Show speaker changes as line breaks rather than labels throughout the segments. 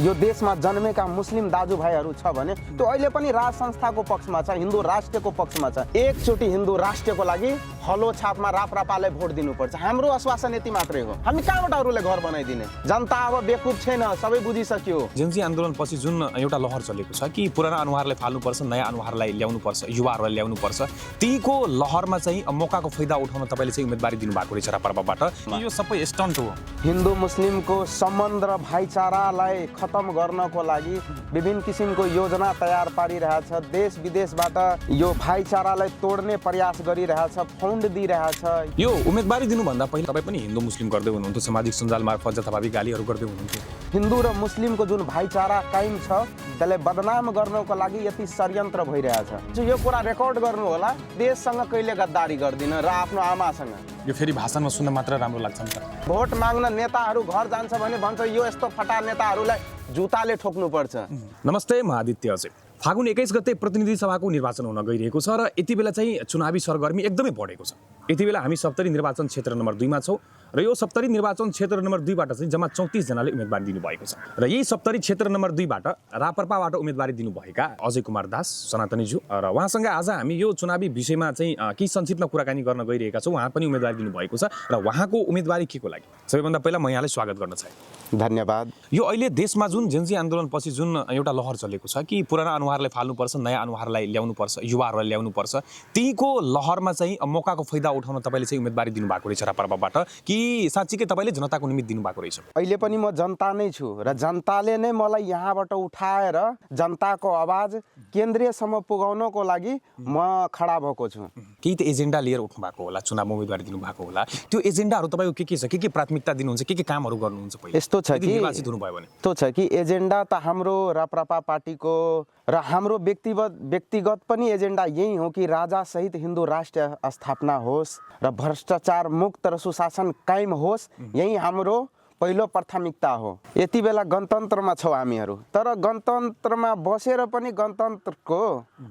यो देशमा जन्मेका मुस्लिम दाजुभाइहरू छ भने त्यो अहिले पनि राज संस्थाको पक्षमा छ, हिन्दू राष्ट्रको पक्षमा छ। एकचोटि हिन्दू राष्ट्रको लागि हलो छापमा राप्रपालाई भोट दिनुपर्छ। हाम्रो आश्वासन यति मात्रै हो। हामी कहाँबाट अरूले घर बनाइदिने? जनता अब बेकुफ छैन, सबै बुझिसक्यो।
जेन्जी आन्दोलनपछि जुन एउटा लहर चलेको छ कि पुराना अनुहारलाई फाल्नुपर्छ, नयाँ अनुहारलाई ल्याउनुपर्छ, युवाहरूलाई ल्याउनुपर्छ, तीको लहरमा चाहिँ मौकाको फाइदा उठाउन तपाईँले चाहिँ उम्मेदवारी दिनुभएको रहेछ राप्रपाबाट। यो सबै स्टन्ट हो।
हिन्दू मुस्लिमको सम्बन्ध र भाइचारालाई खतम गर्नको लागि विभिन्न किसिमको योजना तयार पारिरहेछ। देश विदेशबाट यो भाइचारालाई तोड्ने प्रयास गरिरहेछ, फन्ड दिइरहेछ।
यो उम्मेदवारी दिनुभन्दा पहिले तपाईँ पनि हिन्दू मुस्लिम गर्दै हुनुहुन्थ्यो, सामाजिक सञ्जाल मार्फत जथाभावी गालीहरू गर्दै हुनुहुन्थ्यो।
हिन्दू र मुस्लिमको जुन भाइचारा कायम छ त्यसलाई बदनाम गर्नको लागि यति षड्यन्त्र भइरहेछ। यो कुरा रेकर्ड गर्नु होला, देशसँग कहिले गद्दारी गर्दिन र आफ्नो आमासँग।
यो फेरि भाषणमा सुन्न मात्र राम्रो लाग्छ नि त।
भोट माग्न नेताहरू घर जान्छ भने भन्छ यो यस्तो फटा नेताहरूलाई जुताले ठोक्नुपर्छ।
नमस्ते, म आदित्य अजय। फागुन 21 गते प्रतिनिधि सभाको निर्वाचन हुन गइरहेको छ र यति बेला चाहिँ चुनावी सरगर्मी एकदमै बढेको छ। यति बेला हामी सप्तरी निर्वाचन क्षेत्र नम्बर 2 मा छौँ र यो सप्तरी निर्वाचन क्षेत्र नम्बर 2 बाट चाहिँ जम्मा 34 जनाले उम्मेदवारी दिनुभएको छ र यही सप्तरी क्षेत्र नम्बर 2 बाट राप्रपाबाट उम्मेदवारी दिनुभएका अजय कुमार दास सनातनीज्यू र उहाँसँग आज हामी यो चुनावी विषयमा चाहिँ केही संक्षिप्तमा कुराकानी गर्न गइरहेका छौँ। उहाँ पनि उम्मेदवारी दिनुभएको छ र उहाँको उम्मेदवारी केको लागि? सबैभन्दा पहिला म यहाँलाई स्वागत गर्न चाहे।
धन्यवाद।
यो अहिले देशमा जुन जेन्जी आन्दोलनपछि जुन एउटा लहर चलेको छ कि पुराना अनुहारलाई फाल्नुपर्छ, नयाँ अनुहारलाई ल्याउनुपर्छ, युवाहरूलाई ल्याउनुपर्छ, तीको लहरमा चाहिँ मौकाको फाइदा उठाउन तपाईँले चाहिँ उम्मेदवारी दिनुभएको रहेछ राप्रपाबाट कि साँच्चीकै तपाईँले जनताको निमित्त दिनुभएको रहेछ?
अहिले पनि म जनता नै छु र जनताले नै मलाई यहाँबाट उठाएर जनताको आवाज केन्द्रीयसम्म पुगाउनको लागि म खडा भएको छु।
केही त एजेन्डा लिएर उठ्नु भएको होला, चुनावमा उम्मेदवारी दिनुभएको होला। त्यो एजेन्डाहरू तपाईँको के छ? के प्राथमिकता दिनुहुन्छ? के कामहरू गर्नुहुन्छ पहिले?
यस्तो छ कि
निर्वाचित हुनुभयो भने
यस्तो छ कि एजेन्डा त हाम्रो राप्रपा पार्टीको र हाम्रो व्यक्तिगत पनि एजेन्डा यही हो कि राजा सहित हिन्दू राष्ट्र स्थापना होस् र भ्रष्टाचार मुक्त र सुशासन कायम होस्। यही हाम्रो पहिलो प्राथमिकता हो। यति बेला गणतन्त्रमा छौँ हामीहरू, तर गणतन्त्रमा बसेर पनि गणतन्त्रको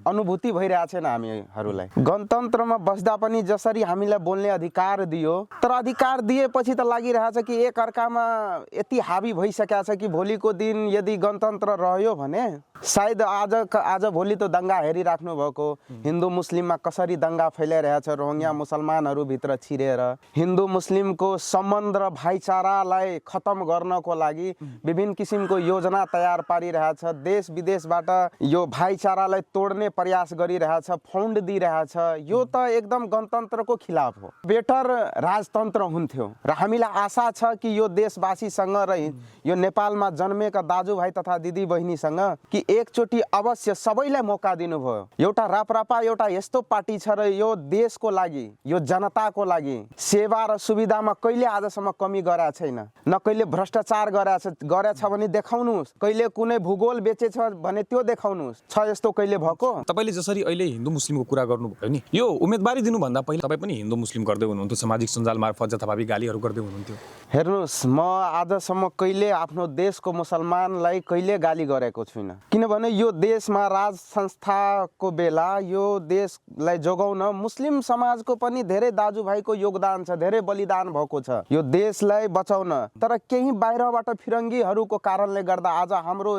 अनुभूति भइरहेको छैन हामीहरूलाई। गणतन्त्रमा बस्दा पनि जसरी हामीलाई बोल्ने अधिकार दियो, तर अधिकार दिएपछि त लागिरहेछ कि एक अर्कामा यति हावी भइसकेको छ कि भोलिको दिन यदि गणतन्त्र रह्यो भने सायद आज भोलि त दङ्गा हेरिराख्नु भएको। हिन्दू मुस्लिममा कसरी दङ्गा फैलाइरहेछ, रोहिङ्ग्या मुसलमानहरू भित्र छिरेर हिन्दू मुस्लिमको सम्बन्ध र भाइचारालाई खतम गर्नको लागि विभिन्न किसिमको योजना तयार पारिरहेछ। देश विदेशबाट यो भाइचारालाई तोड्ने प्रयास गरिरहेछ, फन्ड दिइरहेछ। यो त एकदम गणतन्त्रको खिलाफ हो। बेटर राजतन्त्र हुन्थ्यो र हामीलाई आशा छ कि यो देशवासीसँग र यो नेपालमा जन्मेका दाजुभाइ तथा दिदी बहिनीसँग कि एकचोटि अवश्य सबैलाई मौका दिनुभयो। एउटा राप्रपा एउटा यस्तो पार्टी छ र यो देशको लागि, यो जनताको लागि सेवा र सुविधामा कहिले आजसम्म कमी गरेको छैन, न कहिले भ्रष्टाचार गरेछ भने देखाउनुहोस्, कहिले कुनै भूगोल बेचेछ भने त्यो देखाउनुहोस्। छ यस्तो कहिले भएको?
तपाईँले जसरी अहिले हिन्दू मुस्लिमको कुरा गर्नुभयो नि, यो उम्मेदवारी दिनुभन्दा पहिले तपाईँ पनि हिन्दू मुस्लिम गर्दै हुनुहुन्थ्यो, सामाजिक सञ्जाल मार्फत जथाभावी गालीहरू गर्दै हुनुहुन्थ्यो।
हेर्नुहोस्, म आजसम्म कहिले आफ्नो देशको मुसलमानलाई कहिले गाली गरेको छुइनँ, किनभने यो देशमा राज संस्थाको बेला यो देशलाई जोगाउन मुस्लिम समाजको पनि धेरै दाजुभाइको योगदान छ, धेरै बलिदान भएको छ यो देशलाई बचाउन। तर केही बाहिरबाट फिरङ्गीहरूको कारणले गर्दा आज हाम्रो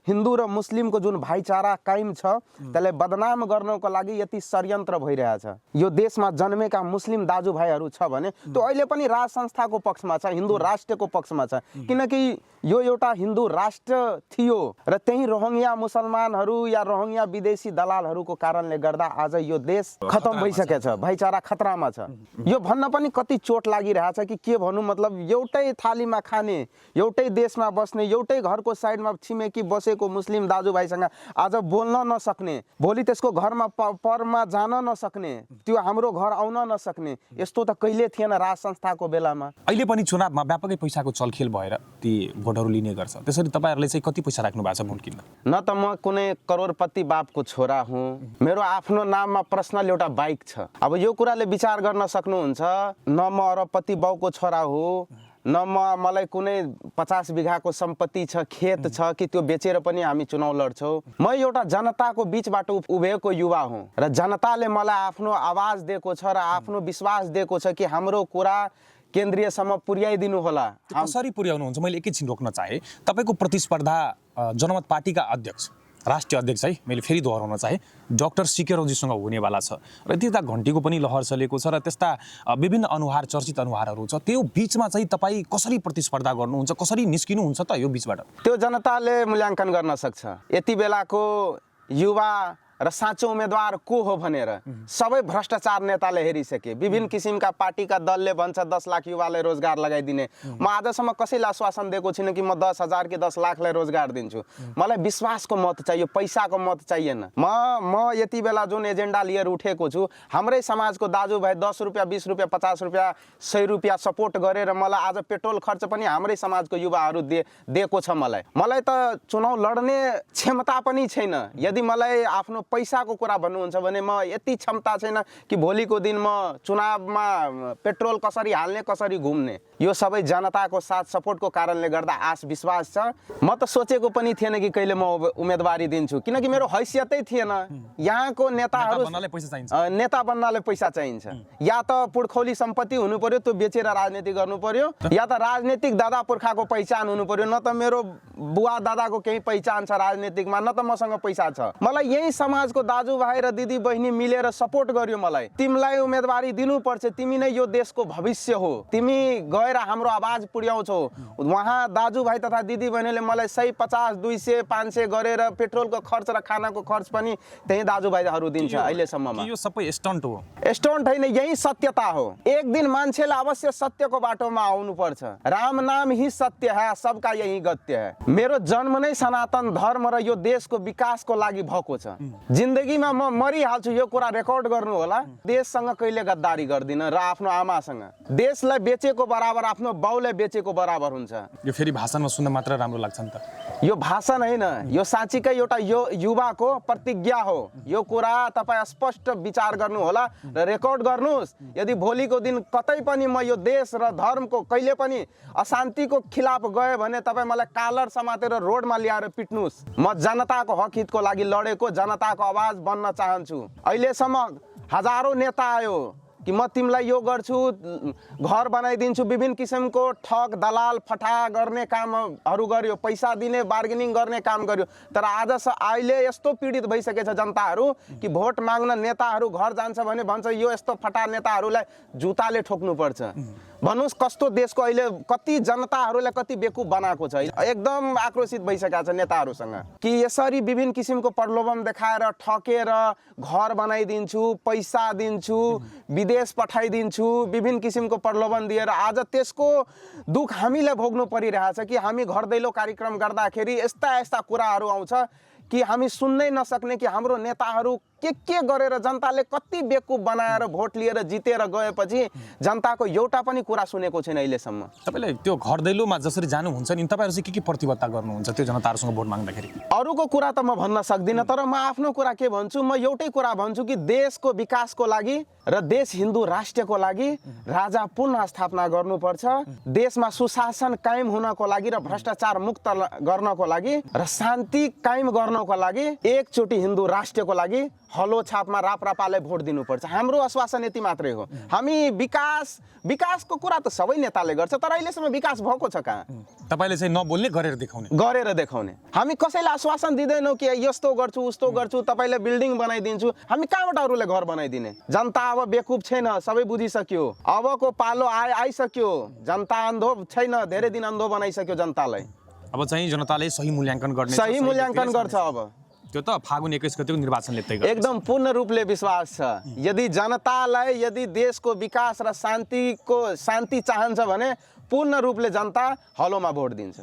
हिन्दू र मुस्लिमको जुन भाइचारा कायम छ त्यसलाई बदनाम गर्नको लागि यति षड्यन्त्र भइरहेछ। यो देशमा जन्मेका मुस्लिम दाजुभाइहरू छ भने त्यो अहिले पनि राज संस्थाको पक्षमा छ, हिन्दू राष्ट्रको पक्षमा छ। किनकि यो एउटा हिन्दू राष्ट्र थियो र त्यही रोहिङ्ग्या मुसलमानहरू या रोहिङ्ग्या विदेशी दलालहरूको कारणले गर्दा आज यो देश खतम भइसकेको छ, भाइचारा खतरामा छ। यो भन्न पनि कति चोट लागिरहेछ कि के भनौँ, मतलब एउटै थालीमा खाने, एउटै देशमा बस्ने, एउटै घरको साइडमा छिमेकी बसेको मुस्लिम दाजुभाइसँग आज बोल्न नसक्ने, भोलि त्यसको घरमा परमा जान नसक्ने, त्यो हाम्रो घर आउन नसक्ने, यस्तो त कहिले थिएन राज संस्थाको बेलामा।
अहिले पनि चुनावमा व्यापकै पैसाको चलखेल भएर ती भोटहरू लिने गर्छ। त्यसरी तपाईँहरूले चाहिँ कति पैसा राख्नु भएको छ भोट किन्न?
न त म कुनै करोडपति बापको छोरा हुँ, मेरो आफ्नो नाममा पर्सनल एउटा बाइक छ। अब यो कुराले विचार गर्न सक्नुहुन्छ, न म अरबपति बाउको छोरा हो, न मलाई कुनै 50 बिघाको सम्पत्ति छ, खेत छ कि त्यो बेचेर पनि हामी चुनाव लड्छौँ। म एउटा जनताको बिचबाट उभिएको युवा हुँ र जनताले मलाई आफ्नो आवाज दिएको छ र आफ्नो विश्वास दिएको छ कि हाम्रो कुरा केन्द्रीयसम्म पुर्याइदिनु होला।
त्यो कसरी पुर्याउनुहुन्छ? मैले एकैछिन रोक्न चाहे। तपाईँको प्रतिस्पर्धा जनमत पार्टीका अध्यक्ष, राष्ट्रिय अध्यक्ष है, मैले फेरि दोहोऱ्याउन चाहे, डाक्टर सीके रौजीसँग हुनेवाला छ र त्यता घन्टीको पनि लहर चलेको छ र त्यस्ता विभिन्न अनुहार, चर्चित अनुहारहरू छ। त्यो बिचमा चाहिँ तपाईँ कसरी प्रतिस्पर्धा गर्नुहुन्छ, कसरी निस्किनुहुन्छ त यो बिचबाट?
त्यो जनताले मूल्याङ्कन गर्न सक्छ। यति बेलाको युवा र साँचो उम्मेदवार को हो भनेर सबै भ्रष्टाचार नेताले हेरिसके। विभिन्न किसिमका पार्टीका दलले भन्छ 10 लाख युवालाई रोजगार लगाइदिने। म आजसम्म कसैलाई आश्वासन दिएको छैन कि म 10,000 कि 10 लाखलाई रोजगार दिन्छु। मलाई विश्वासको मत चाहियो, पैसाको मत चाहिएन। म यति बेला जुन एजेन्डा लिएर उठेको छु, हाम्रै समाजको दाजुभाइ 10 रुपियाँ, 20 रुपियाँ, 50 रुपियाँ, 100 रुपियाँ सपोर्ट गरेर मलाई आज पेट्रोल खर्च पनि हाम्रै समाजको युवाहरू दिएको छ। मलाई त चुनाव लड्ने क्षमता पनि छैन। यदि मलाई आफ्नो पैसाको कुरा भन्नुहुन्छ भने म यति क्षमता छैन कि भोलिको दिन म चुनावमा पेट्रोल कसरी हाल्ने, कसरी घुम्ने। यो सबै जनताको साथ सपोर्टको कारणले गर्दा आश विश्वास छ। म त सोचेको पनि थिएन कि कहिले म उम्मेदवारी दिन्छु, किनकि मेरो हैसियतै थिएन। यहाँको नेता बन्नलाई पैसा चाहिन्छ। या त पुर्खौली सम्पत्ति हुनु पर्यो, त्यो बेचेर राजनीति गर्नु पर्यो, या त राजनीतिक दादा पुर्खाको पहिचान हुनु पर्यो। न त मेरो बुवा दादाको केही पहिचान छ राजनीतिकमा, न त मसँग पैसा छ। मलाई यही समाजको दाजुभाइ र दिदी बहिनी मिलेर सपोर्ट गर्यो। मलाई तिमीलाई उम्मेदवारी दिनुपर्छ, तिमी नै यो देशको भविष्य हो, तिमी गएर हाम्रो आवाज पुर्याउँछौ। उहाँ दाजुभाइ तथा दिदी बहिनीले मलाई 100, 50, 200, 500 गरेर पेट्रोलको खर्च र खानाको खर्च पनि त्यही दाजुभाइहरू दिन्छ अहिलेसम्ममा।
यो सबै स्टन्ट हो?
स्टन्ट होइन, यही सत्यता हो। एक दिन मान्छेले अवश्य सत्यको बाटोमा आउनुपर्छ। राम नाम ही सत्य है, सबका यही गत्य है। मेरो जन्म नै सनातन धर्म र यो देशको विकासको लागि भएको छ। जिन्दगीमा म मरिहाल्छु, यो कुरा रेकर्ड गर्नु होला। देशसँग कहिले गद्दारी गर्दिन र आफ्नो आमासँग। देशलाई बेचेको बराबर आफ्नो बाउलाई बेचेको बराबर हुन्छ।
यो फेरि भाषणमा सुन्न मात्र राम्रो लाग्छ नि त?
यो भाषण होइन, यो साँच्चीकै एउटा यो युवाको प्रतिज्ञा हो। यो कुरा तपाईँ स्पष्ट विचार गर्नु होला र रेकर्ड गर्नुहोस्। यदि भोलिको दिन कतै पनि म यो देश र धर्मको कहिले पनि अशान्तिको खिलाफ गयो भने तपाईँ मलाई कालर समातेर रोडमा ल्याएर पिट्नुहोस्। म जनताको हक हितको लागि लडेको, जनताको आवाज बन्न चाहन्छु। अहिलेसम्म हजारौँ नेता आयो कि म तिमीलाई यो गर्छु, घर बनाइदिन्छु, विभिन्न किसिमको ठग दलाल फटा गर्ने कामहरू गर्यो, पैसा दिने बार्गेनिङ गर्ने काम गर्यो। तर अहिले यस्तो पीडित भइसकेछ जनताहरू कि भोट माग्न नेताहरू घर जान्छ भने भन्छ यो यस्तो फटा नेताहरूलाई जुताले ठोक्नुपर्छ। भन्नुहोस् कस्तो देशको अहिले कति जनताहरूलाई कति बेकुफ बनाएको छ। एकदम आक्रोशित भइसकेका छ नेताहरूसँग कि यसरी विभिन्न किसिमको प्रलोभन देखाएर ठकेर घर बनाइदिन्छु, पैसा दिन्छु, विदेश पठाइदिन्छु, विभिन्न किसिमको प्रलोभन दिएर आज त्यसको दुःख हामीलाई भोग्नु परिरहेछ कि हामी घर दैलो कार्यक्रम गर्दाखेरि यस्ता कुराहरू आउँछ कि हामी सुन्नै नसक्ने कि हाम्रो नेताहरू के गरेर जनताले कति बेकुफ बनाएर भोट लिएर जितेर गएपछि जनताको एउटा पनि कुरा सुनेको छैन अहिलेसम्म।
तपाईँले त्यो घर दैलोमा जसरी जानुहुन्छ नि, तपाईँहरू चाहिँ के प्रतिबद्धता गर्नुहुन्छ त्यो जनताहरूसँग भोट माग्दाखेरि?
अरूको कुरा त म भन्न सक्दिनँ, तर म आफ्नो कुरा के भन्छु, म एउटै कुरा भन्छु कि देशको विकासको लागि र देश हिन्दू राष्ट्रको लागि राजा पुनः स्थापना गर्नुपर्छ। देशमा सुशासन कायम हुनको लागि र भ्रष्टाचार मुक्त गर्नको लागि र शान्ति कायम गर्नको लागि एकचोटि हिन्दू राष्ट्रको लागि हलो छापमा राप्रपालाई भोट दिनुपर्छ। हाम्रो आश्वासन यति मात्रै हो। हामी विकासको कुरा त सबै नेताले गर्छ, तर अहिलेसम्म विकास भएको छ कहाँ?
तपाईँले चाहिँ नबोल्ने गरेर देखाउने।
हामी कसैलाई आश्वासन दिँदैनौँ कि यस्तो गर्छु उस्तो गर्छु, तपाईँले बिल्डिङ बनाइदिन्छु। हामी कहाँबाट अरूले घर बनाइदिने? जनता अब बेकुफ छैन, सबै बुझिसक्यो। अबको पालो आइसक्यो। जनता अन्धो छैन, धेरै दिन अन्धो बनाइसक्यो जनतालाई।
अब चाहिँ जनताले सही मूल्याङ्कन
गर्छ। अब
त्यो त फागुन 21 गतेको निर्वाचनले तय गर्छ।
एकदम पूर्ण रूपले विश्वास छ। यदि देशको विकास र शान्ति चाहन्छ भने पूर्ण रूपले जनता हलोमा भोट दिन्छ।